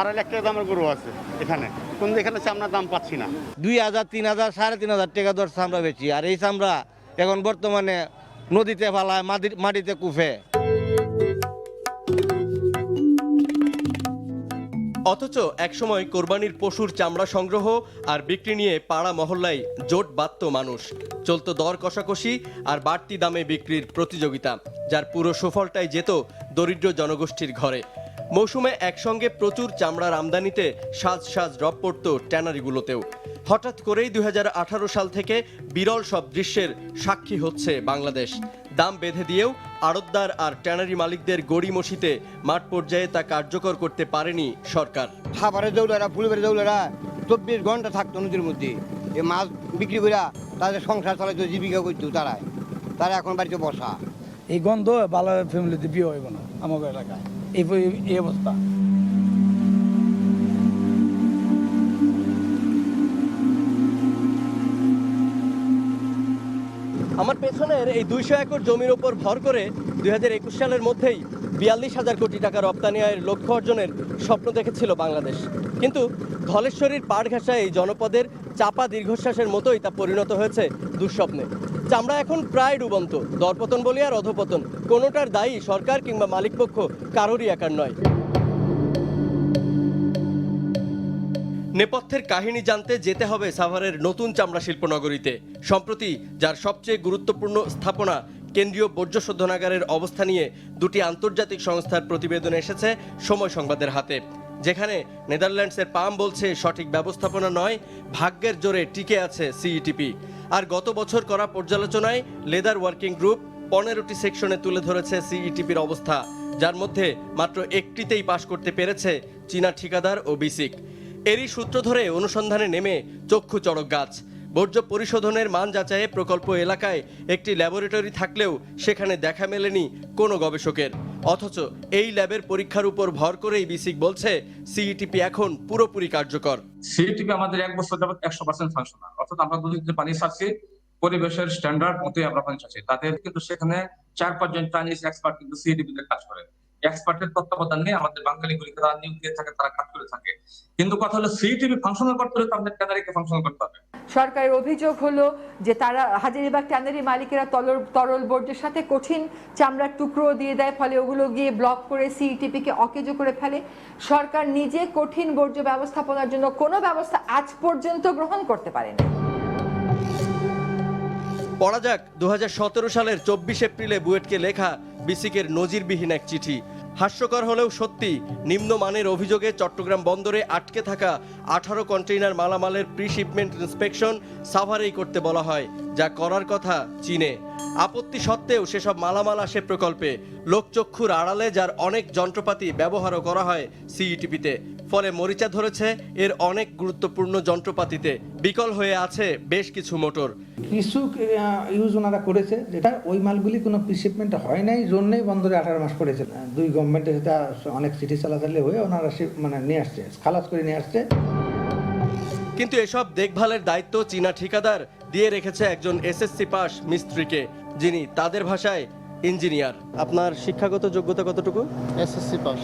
2.5 লাখ টাকা দামের গরু আছে এখানে, কিন্তু এখানে চামড়ার দাম পাচ্ছি না। 2,000, 3,000, 3,500 টাকা দর চামড়া বেচি, আর এই চামড়া এখন বর্তমানে নদীতে ফালায়, মাটিতে কুফে। অথচ একসময় কোরবানির পশুর চামড়া সংগ্রহ আর বিক্রি নিয়ে পাড়া মহল্লায় জোট বাঁধত মানুষ, চলত দর কষাকষি আর বাড়তি দামে বিক্রির প্রতিযোগিতা, যার পুরো সুফলটাই যেত দরিদ্র জনগোষ্ঠীর ঘরে। মৌসুমে একসঙ্গে প্রচুর চামড়ার আমদানিতে সাজ সাজ রব পড়ত ট্যানারিগুলোতেও। হঠাৎ করেই 2018 সাল থেকে বিরল সব দৃশ্যের সাক্ষী হচ্ছে বাংলাদেশ। দাম বেঁধে দিয়েও আড়তদার আর ট্যানারি মালিকদের গড়িমসিতে মাঠ পর্যায়ে তা কার্যকর করতে পারেনি সরকার। খাবারের দৌড়ারা, ফুলবের দৌড়ারা 24 ঘন্টা থাকতো নদীর মধ্যে, এই মাছ বিক্রি করে তাদের সংসার চালাইতো, জীবিকা করতো। তারা এখন বাড়িতে বসা। এই গন্ধ ভালো ফ্যামিলিতে বিয়ে হইব না আমাদের এলাকায়, এই অবস্থা। আমার পেছনের এই 200 একর জমির ওপর ভর করে 2021 সালের মধ্যেই 42,000 কোটি টাকা রপ্তানি আয়ের লক্ষ্য অর্জনের স্বপ্ন দেখেছিল বাংলাদেশ। কিন্তু ধলেশ্বরীর পাড় ঘেঁষা এই জনপদের চাপা দীর্ঘশ্বাসের মতোই তা পরিণত হয়েছে দুঃস্বপ্নে। চামড়া এখন প্রায় ডুবন্ত, দরপতন বলি আর অধপতন, কোনোটার দায়ী সরকার কিংবা মালিকপক্ষ কারোরই একার নয়। নেপথ্যের কাহিনী জানতে যেতে হবে সাভারের নতুন চামড়া শিল্প নগরীতে। সম্প্রতি যার সবচেয়ে গুরুত্বপূর্ণ স্থাপনা কেন্দ্রীয় বর্জ্য শোধনাগারের অবস্থা নিয়ে দুটি আন্তর্জাতিক সংস্থার প্রতিবেদন এসেছে সময় সংবাদের হাতে, যেখানে নেদারল্যান্ডসের পাম বলছে সঠিক ব্যবস্থাপনা নয়, ভাগ্যের জোরে টিকে আছে সিইটিপি। আর গত বছর করা পর্যালোচনায় লেদার ওয়ার্কিং গ্রুপ 15টি সেকশনে তুলে ধরেছে সিইটিপির অবস্থা, যার মধ্যে মাত্র একটিতেই পাশ করতে পেরেছে চীনা ঠিকাদার ও বিসিক। এরই সূত্র ধরে অনুসন্ধানে নেমে চক্ষু চড়ক গাছ। বর্জ্য পরিশোধনের মান যাচাইয়ে প্রকল্প এলাকায় একটি ল্যাবরেটরি থাকলেও সেখানে দেখা মেলেনি কোনো গবেষকের। অথচ এই ল্যাবের পরীক্ষার উপর ভর করেই বিসিক বলছে সিইটিপি এখন পুরোপুরি কার্যকর। সিইটিপি আমাদের 1 বছর যাবত 100% ফাংশনাল, অর্থাৎ আমরা দুধে পানি ছাড়ছি পরিবেশের স্ট্যান্ডার্ড মতোই আমরা পানি ছাড়ছি। তাদের কিন্তু সেখানে 4-5 জন চাইনিজ এক্সপার্ট কিন্তু সিইটিপি তে কাজ করে। এক্সপার্টের তত্ত্বাবধান নিয়ে আমাদের বাঙালি গুলিকে তারা নিয়োগ দিয়ে থাকে, তারা কাজ করে থাকে। কিন্তু কথা হলো সিইটিপি ফাংশনাল করতে হলে আমাদের ট্যানারিকে ফাংশনাল করতে হবে। সরকারের অভিযোগ হলো যে তারা হাজারীবাগ ট্যানারি মালিকেরা তরল বর্জ্যের সাথে কঠিন চামড়ার টুকরো দিয়ে দেয়, ফলে ওগুলো গিয়ে ব্লক করে সিইটিপি কে অকেজো করে ফেলে। সরকার নিজে কঠিন বর্জ্য ব্যবস্থাপনার জন্য কোনো ব্যবস্থা আজ পর্যন্ত গ্রহণ করতে পারেনি। পড়া যাক 2017 সালের 24 এপ্রিলে বুয়েটকে লেখা বিসিকের নজিরবিহীন এক চিঠি। হাস্যকর হলেও সত্যি, নিম্নমানের অভিযোগে চট্টগ্রাম বন্দরে আটকে থাকা 18 কন্টেইনার মালামালের প্রি শিপমেন্ট ইন্সপেকশন সাভারেই করতে বলা হয়, যা করার কথা চীনে। আপত্তি সত্ত্বেও সেসব মালামাল আসে প্রকল্পে, লোকচক্ষুর আড়ালে, যার অনেক যন্ত্রপাতি ব্যবহারও করা হয় সিইটিপিতে। ফলে মরিচা ধরেছে এর অনেক গুরুত্বপূর্ণ যন্ত্রপাতিতে, বিকল হয়ে আছে বেশ কিছু মোটর। কিছু ইউজ ওনারা করেছে, যেটা ওই মালগুলি কোনো প্রিশিপমেন্ট হয় নাই, জন্যই বন্দরে 18 মাস পড়েছে। দুই গভর্নমেন্টের সাথে অনেক চিঠি চালাচালি হয়ে ওনারা নিয়ে আসছে, খালাস করে নিয়ে আসছে। কিন্তু এসব দেখভালের দায়িত্ব চীনা ঠিকাদার দিয়ে রেখেছে একজন এসএসসি পাস মিস্ত্রিকে, যিনি তাদের ভাষায় ইঞ্জিনিয়ার। আপনার শিক্ষাগত যোগ্যতা কতটুকু? SSC pass.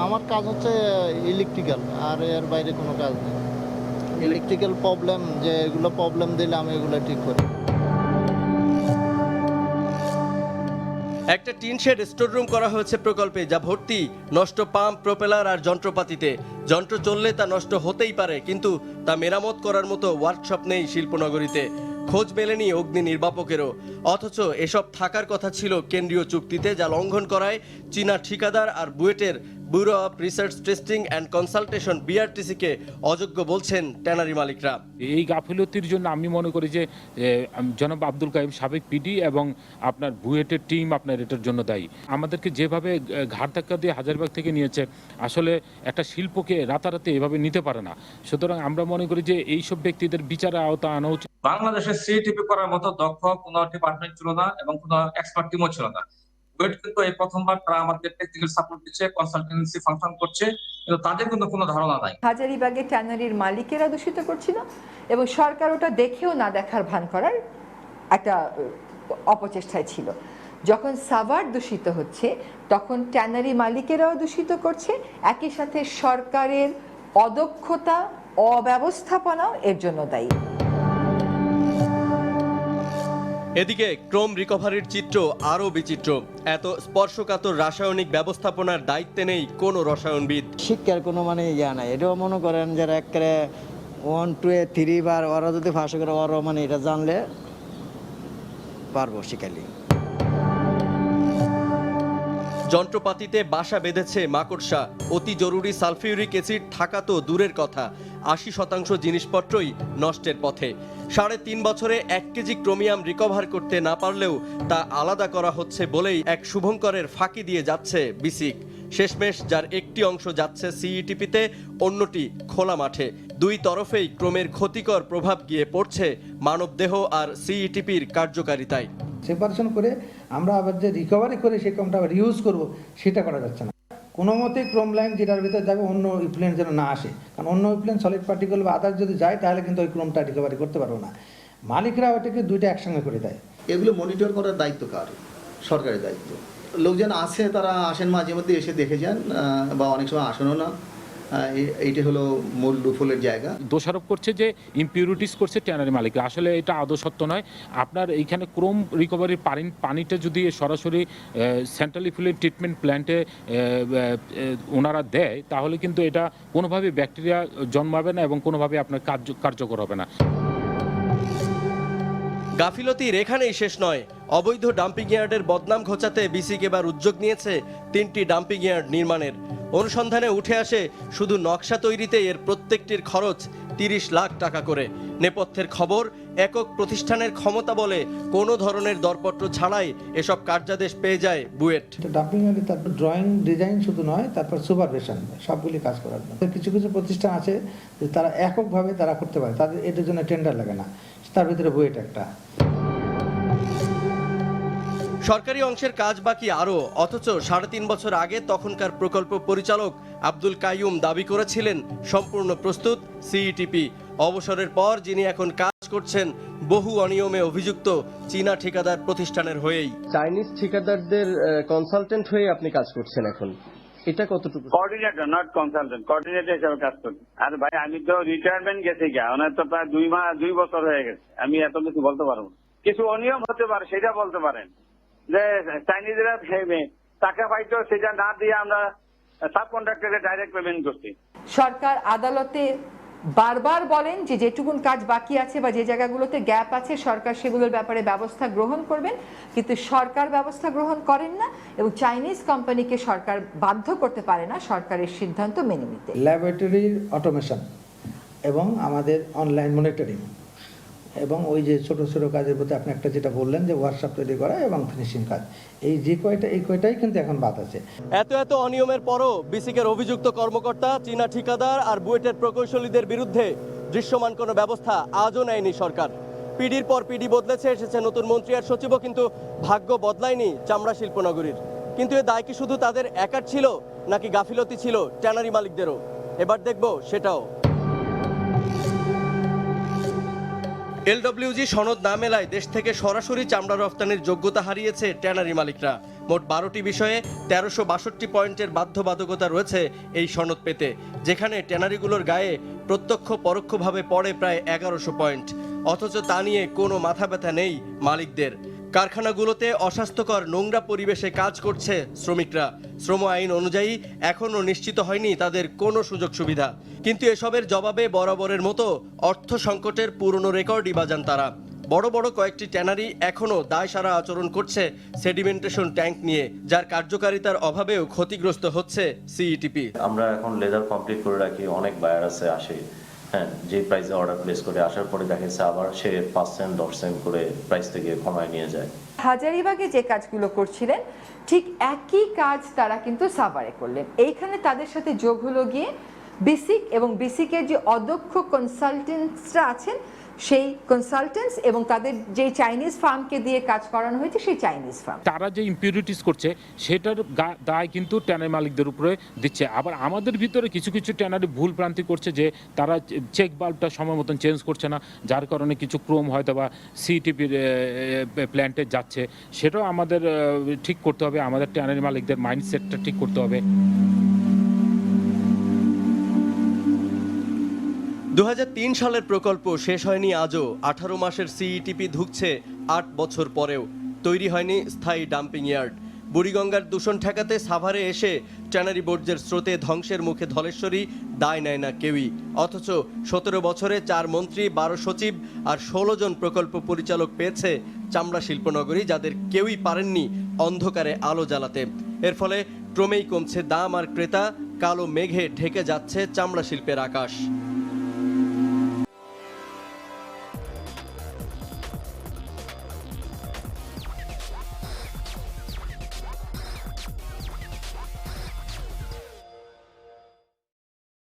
আমার কাজ হচ্ছে ইলেকট্রিক্যাল, আর এর বাইরে কোনো কাজ নেই। ইলেকট্রিক্যাল প্রবলেম, যে এগুলো প্রবলেম দিলে আমি এগুলো ঠিক করি। একটা টিন শেড স্টোর রুম করা হয়েছে প্রকল্পে, যা ভর্তি নষ্ট পাম্প, প্রপেলার আর যন্ত্রপাতিতে। যন্ত্র চললে তা নষ্ট হতেই পারে, কিন্তু তা মেরামত করার মতো ওয়ার্কশপ নেই শিল্পনগরীতে। খোঁজ মেলেনি অগ্নি নির্বাপকেরও। অথচ এসব থাকার কথা ছিল কেন্দ্রীয় চুক্তিতে, যা লঙ্ঘন করায় চীনা ঠিকাদার আর বুয়েটের bureau of research testing and consultation বিআরটিসিকে অযোগ্য বলছেন ট্যানারি মালিকরা। এই গাফিলতির জন্য আমি মনে করি যে জনাব আব্দুল কাইম সাবেক পিডি এবং আপনার বুয়েটের টিম আপনার এটার জন্য দায়ী। আমাদেরকে যেভাবে ঘাট ধাক্কা দিয়ে হাজারবাগ থেকে নিয়েছে, আসলে একটা শিল্পকে রাতারাতি এভাবে নিতে পারে না। সুতরাং আমরা মনে করি যে এইসব ব্যক্তিদের বিচারের আওতা আনা উচিত। বাংলাদেশের সিইটিপি করার মতো দক্ষ কোনো ডিপার্টমেন্ট ছিল না এবং কোনো এক্সপার্ট টিমও ছিল না। বুয়েট কিন্তু এই প্রথমবার তারা আমাদের টেকনিক্যাল সাপোর্ট দিচ্ছে, কনসালটেন্সি ফাংশন করছে, কিন্তু তাদের কিন্তু কোনো ধারণা নাই। হাজারীবাগে ট্যানারির মালিকেরা দূষিত করছিল এবং সরকার ওটা দেখেও না দেখার ভান করার একটা অপচেষ্টায় ছিল। যখন সাভার দূষিত হচ্ছে তখন ট্যানারি মালিকেরাও দূষিত করছে, একই সাথে সরকারের অদক্ষতা, অব্যবস্থাপনাও এর জন্য দায়ী। এদিকে ক্রোম রিকভারির চিত্র আরও বিচিত্র। এত স্পর্শকাতর রাসায়নিক ব্যবস্থাপনার দায়িত্বে নেই কোনো রসায়নবিদ। শিক্ষার কোনো মানে ইয়া নাই, এটাও মনে করেন যারা একেবারে 1 2 3 বার ওরা যদি ফাঁস করে ওরা মানে এটা জানলে পারবো শিখালি। যন্ত্রপাতিতে বাসা বেঁধেছে মাকড়সা। অতি জরুরি সালফিউরিক অ্যাসিড থাকা তো দূরের কথা, ৮০% জিনিসপত্রই নষ্টের পথে। ৩.৫ বছরে 1 কেজি ক্রোমিয়াম রিকভার করতে না পারলেও তা আলাদা করা হচ্ছে বলেই এক শুভঙ্করের ফাঁকি দিয়ে যাচ্ছে বিসিক। শেষমেশ যার একটি অংশ যাচ্ছে সিইটিপিতে, অন্যটি খোলা মাঠে। দুই তরফেই ক্রোমের ক্ষতিকর প্রভাব গিয়ে পড়ছে মানবদেহ আর সিইটিপির কার্যকারিতায়। সেপারেশন করে আমরা আবার যে রিকভারি করে সেই ক্রমটা আবার ইউজ করব, সেটা করা যাচ্ছে না। কোনো মতেই ক্রোম লাইন যেটার ভিতরে যাবে অন্য ইফ্লুয়েন্ট যেন না আসে, কারণ অন্য ইফ্লুয়েন্ট সলিড পার্টিকেল বা আদার যদি যায় তাহলে কিন্তু ওই ক্রোমটা রিকভারি করতে পারবো না। মালিকরা ওটাকে দুইটা একসঙ্গে করে দেয়। এগুলো মনিটর করার দায়িত্ব কার? সরকারি দায়িত্ব। লোকজন আছে, তারা আসেন মাঝে মধ্যে এসে দেখে যান, বা অনেক সময় আসেনও না। এইটা হলো মূল লুফলের জায়গা। দোষারোপ করছে যে ইমপিউরিটিস করছে ট্যানারি মালিকরা, আসলে এটা আদৌ সত্য নয়। আপনার এইখানে ক্রোম রিকভারির পানিটা যদি সরাসরি সেন্ট্রাল ইফ্লুয়েন্ট ট্রিটমেন্ট প্ল্যান্টে ওনারা দেয় তাহলে কিন্তু এটা কোনোভাবে ব্যাকটেরিয়া জন্মাবে না এবং কোনোভাবে আপনার কার্যকর হবে না। গাফিলতির এখানেই শেষ নয়। অবৈধ ডাম্পিং ইয়ার্ডের বদনাম ঘোচাতে বিসিক এবার উদ্যোগ নিয়েছে 3টি ডাম্পিং ইয়ার্ড নির্মাণের। অনুসন্ধানে উঠে আসে শুধু নকশা তৈরিতে এর প্রত্যেকটির খরচ 30 লাখ টাকা করে। নেপথ্যের খবর, একক প্রতিষ্ঠানের ক্ষমতা বলে কোনো ধরনের দরপত্র ছাড়াই এসব কার্যাদেশ পেয়ে যায় বুয়েট। ডাম্পিং ইয়ার্ডে তারপর ড্রয়িং ডিজাইন শুধু নয়, তারপর সুপারভিশন সবগুলি কাজ করার জন্য কিছু কিছু প্রতিষ্ঠান আছে যে তারা এককভাবে তারা করতে পারে, তাদের এটার জন্য টেন্ডার লাগে না, তার ভিতরে বুয়েট একটা। সরকারি অংশের কাজ বাকি আরও, অথচ 3.5 বছর আগে তখনকার প্রকল্প পরিচালক আব্দুল কাইয়ুম দাবি করেছিলেন সম্পূর্ণ প্রস্তুত সিইটিপি। অবসরের পর যিনি এখন কাজ করছেন বহু অনিয়মে অভিযুক্ত চীনা ঠিকাদার প্রতিষ্ঠানের হয়েই। চাইনিজ ঠিকাদারদের কনসালটেন্ট হয়ে আপনি কাজ করছেন এখন, এটা কতটুকু? কোঅর্ডিনেটর, নট কনসালটেন্ট, কোঅর্ডিনেটর হিসেবে কাজ করি। আর ভাই আমি তো রিটায়ারমেন্ট গেছি গা, ওনার তো প্রায় 2 বছর হয়ে গেছে। আমি এত কিছু বলতে পারবো না। কিছু অনিয়ম হতে পারে সেটা বলতে পারেন, যে চাইনিজরা টাকা পাইতো সেটা না দিয়ে আমরা সাব কন্ট্রাক্টরকে ডাইরেক্ট পেমেন্ট করছি। সরকার আদালতে বারবার বলেন যে যেটুকুন কাজ বাকি আছে বা যে জায়গাগুলোতে গ্যাপ আছে সরকার সেগুলোর ব্যাপারে ব্যবস্থা গ্রহণ করবেন, কিন্তু সরকার ব্যবস্থা গ্রহণ করেন না এবং চাইনিজ কোম্পানিকে সরকার বাধ্য করতে পারে না সরকারের সিদ্ধান্ত মেনে নিতে। ল্যাবরেটরির অটোমেশন এবং আমাদের অনলাইন মনিটরিং এবং ওই যে ছোট ছোট কাজের প্রতি আপনি একটা যেটা বললেন যে ওয়ার্কশপ তৈরি করা এবং ফিনিশিং কাজ, এই কয়টাই কিন্তু এখন বাদ আছে। এত অনিয়মের পরও বিসিকের অভিযুক্ত কর্মকর্তা, চীনা ঠিকাদার আর বুয়েটের প্রকৌশলীদের বিরুদ্ধে দৃশ্যমান কোনো ব্যবস্থা আজও নেয়নি সরকার। পিডির পর পিডি বদলেছে, এসেছে নতুন মন্ত্রী আর সচিবও, কিন্তু ভাগ্য বদলায়নি চামড়া শিল্পনগরীর। কিন্তু এ দায় কি শুধু তাদের একার ছিল নাকি গাফিলতি ছিল ট্যানারি মালিকদেরও? এবার দেখব সেটাও। এলডব্লিউজি সনদ না মেলায় দেশ থেকে সরাসরি চামড়া রফতানির যোগ্যতা হারিয়েছে ট্যানারি মালিকরা। মোট 12টি বিষয়ে 1362 পয়েন্টের বাধ্যবাধকতা রয়েছে এই সনদ পেতে, যেখানে ট্যানারিগুলোর গায়ে প্রত্যক্ষ পরোক্ষভাবে পড়ে প্রায় 1100 পয়েন্ট। অথচ তা নিয়ে কোনো মাথা ব্যথা নেই মালিকদের। কারখানাগুলোতে অস্বাস্থ্যকর নোংরা পরিবেশে কাজ করছে শ্রমিকরা। শ্রম আইন অনুযায়ী এখনও নিশ্চিত হয়নি তাদের কোনো সুযোগ সুবিধা। কিন্তু এসবের জবাবে বরাবরের মতো অর্থ সংকটের পুরনো রেকর্ডই বাজান তারা। বড় বড় কয়েকটি ট্যানারি এখনও দায়সারা আচরণ করছে সেডিমেন্টেশন ট্যাঙ্ক নিয়ে, যার কার্যকারিতার অভাবেও ক্ষতিগ্রস্ত হচ্ছে সিইটিপি। আমরা এখন লেজার কমপ্লিট করে রাখি, অনেক বায়ার আসে, হ্যাঁ, যে প্রাইসে অর্ডার প্লেস করে আসার পরে দেখেছে আবার সে 5 সেন্ট 10 সেন্ট করে প্রাইস থেকে কমায় নিয়ে যায়। হাজারীবাগে যে কাজগুলো করছিলেন ঠিক একই কাজ তারা কিন্তু সাভারে করলেন। এইখানে তাদের সাথে যোগ হলো গিয়ে বিসিক এবং বিসিকের যে অদক্ষ কনসালটেন্টসরা আছেন সেই কনসালটেন্টস এবং তাদের যে চাইনিজ ফার্মকে দিয়ে কাজ করানো হয়েছে সেই চাইনিজ ফার্ম। তারা যে ইম্পিউরিটিস করছে সেটার দায় কিন্তু ট্যানারি মালিকদের উপরে দিচ্ছে। আবার আমাদের ভিতরে কিছু কিছু ট্যানারি ভুল ভ্রান্তি করছে যে তারা চেক বাল্বটা সময় মতন চেঞ্জ করছে না, যার কারণে কিছু ক্রোম হয়তো বা সিটিপির প্ল্যান্টে যাচ্ছে। সেটাও আমাদের ঠিক করতে হবে, আমাদের ট্যানারি মালিকদের মাইন্ডসেটটা ঠিক করতে হবে। 2003 সালের প্রকল্প শেষ হয়নি আজও। 18 মাসের সিইটিপি ধুঁকছে 8 বছর পরেও। তৈরি হয়নি স্থায়ী ডাম্পিং ইয়ার্ড। বুড়িগঙ্গার দূষণ ঠেকাতে সাভারে এসে ট্যানারি বর্জ্যের স্রোতে ধ্বংসের মুখে ধলেশ্বরী, দায় নেয় না কেউই। অথচ 17 বছরে 4 মন্ত্রী, 12 সচিব আর 16 জন প্রকল্প পরিচালক পেয়েছে চামড়া শিল্পনগরী, যাদের কেউই পারেননি অন্ধকারে আলো জ্বালাতে। এর ফলে ক্রমেই কমছে দাম আর ক্রেতা, কালো মেঘে ঢেকে যাচ্ছে চামড়া শিল্পের আকাশ।